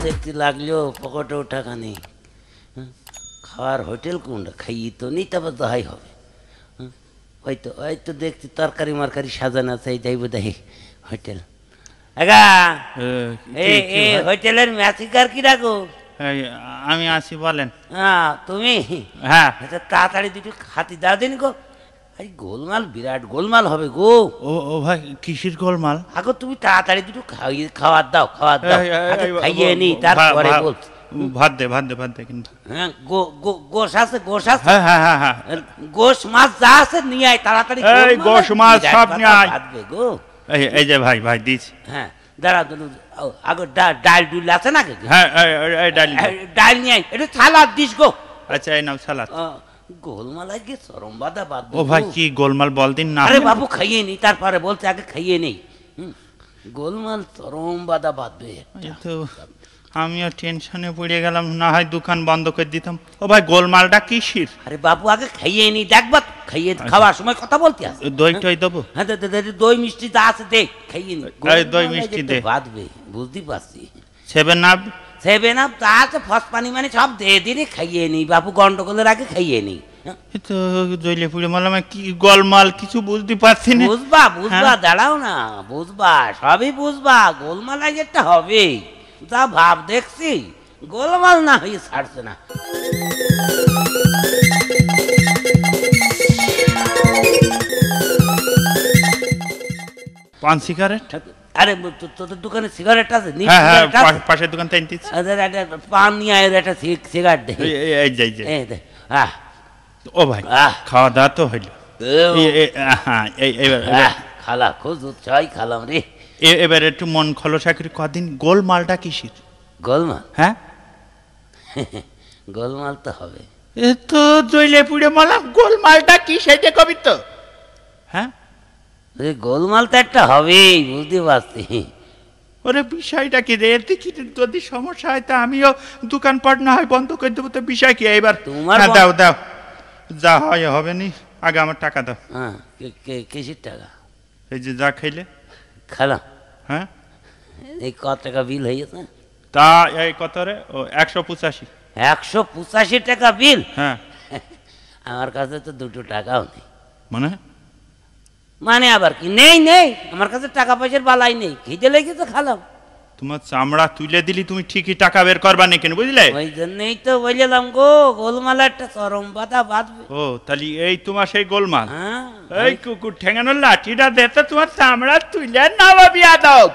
দেখতে লাগলো পকেটেও টাকা নেই। খাওয়ার হোটেল কোনটা, খাইয়ে তো নেই, তবে দহাই হবে। হয়তো দেখছি তরকারি মারকারি সাজানো আছে, এই যাইব দেখি হোটেল। আগা এই হোটেলের ম্যাচিকার কি রাখো? আমি আছি, বলেন। হ্যাঁ তুমি? হ্যাঁ। আচ্ছা তাড়াতাড়ি দুটো হাতি দাও দিন গো। এই গোলমাল, বিরাট গোলমাল হবে গো। ও ভাই, কিসের গোলমাল? আগো তুমি তাড়াতাড়ি দুটো খাওয়ার দাও। খাইয়ে নি, তারপরে বলছি। ভাত দে কিন্তু। হ্যাঁ গোশ আছে? হ্যাঁ। গোশ মাছ যা আছে নিয়ে আয় তাড়াতাড়ি। গোশ মাছ সব নিয়ে আয় গো। এই যে ভাই দিছি। হ্যাঁ দাঁড়া, আগো ডাল ডুল আছে না? হ্যাঁ ডাল নিয়ে আয়, একটু সালাদ দিস গো। আচ্ছা এই নাও সালাদ। গোলমাল আগে চরম বাধা বাদ। ও ভাই কি গোলমাল বল দিন না। আরে বাবু খাইয়ে নি, তারপরে বলছে আগে খাইয়ে নেই। গোলমাল চরম বাধা বাঁধবে। আমিও টেনশনে পড়ে গেলাম, না হয় দোকান বন্ধ করে দিতাম। ও ভাই গোলমালটা কিসির? আরে বাবু আগে খাইয়ে নি, দেখবা খাইয়ে খাওয়ার সময় কথা বলতে আছে। দই টই দেবো? হ্যাঁ দই মিষ্টি যা আছে দে, খাইয়ে নি। দই মিষ্টি দে, বাঁধবে বুঝতে পারছি। 7 আপ যা আছে ফস পানি মানে সব দে দিনে খাইয়ে নি বাবু, গন্ডগোলের আগে খাইয়ে নি। তো জইলে পুড়ে মারলাম, কি গোলমাল কিছু বুঝতে পারছি না। বুঝবা দাঁড়াও না, বুঝবা সবই বুঝবা। গোলমাল আগে একটা হবে, যা ভাব দেখছি গোলমাল না হয়ে ছাড়ছে না। পান সিগারেট? আরে তোদের দোকানে সিগারেট আছে? পাশের দোকান থেকে পান নিয়ে আয়, একটা সিগারেট দে। ও ভাই খাওয়া দাওয়া তো হইল? খালা খোঁজ উৎসাহ খালাম রে। এবার একটু মন খোলসা করে কদিন, গোলমালটা কিসির? গোলমাল? হ্যাঁ গোলমাল তো হবে। এ তো জইলে পুড়ে মারলাম, গোলমালটা কি সেটা কবি তো? হ্যাঁ গোলমাল তো একটা হবেই, বুঝতে পারছি। ওরে বিষয়টা কি রে? যদি সমস্যা হয় তা আমিও দোকানপাট না হয় বন্ধ করে দেবো। তো বিষয় কি এবার? তোমার দাও যা হয় হবে নি, আগে আমার টাকা দাও। হ্যাঁ কিসের টাকা? এই যে যা খাইলে খালাম। হ্যাঁ এই কত টাকা বিল হয়েছে? তা এই কত রে? ও 185। 185 টাকা বিল? হ্যাঁ। আমার কাছে তো 2 টাকাও নেই। মানে আবার কি? নেই আমার কাছে টাকা পয়সার বালাই নেই, খিদে লেগেছে খালাম। তোমার চামড়া তুলে দিলি, তুমি ঠিকই টাকা বের করবা না কেন, বুঝলে? ওই জন্যই তো বললাম গো, গোলমাল একটা চরম বাধা বাঁধবে। ও তাহলে এই তোমার সেই গোলমাল? এই কুকুর ঠেঙানোর লাঠিটা দে তো, তোমার চামড়া তুলে নাও বিয়াদব।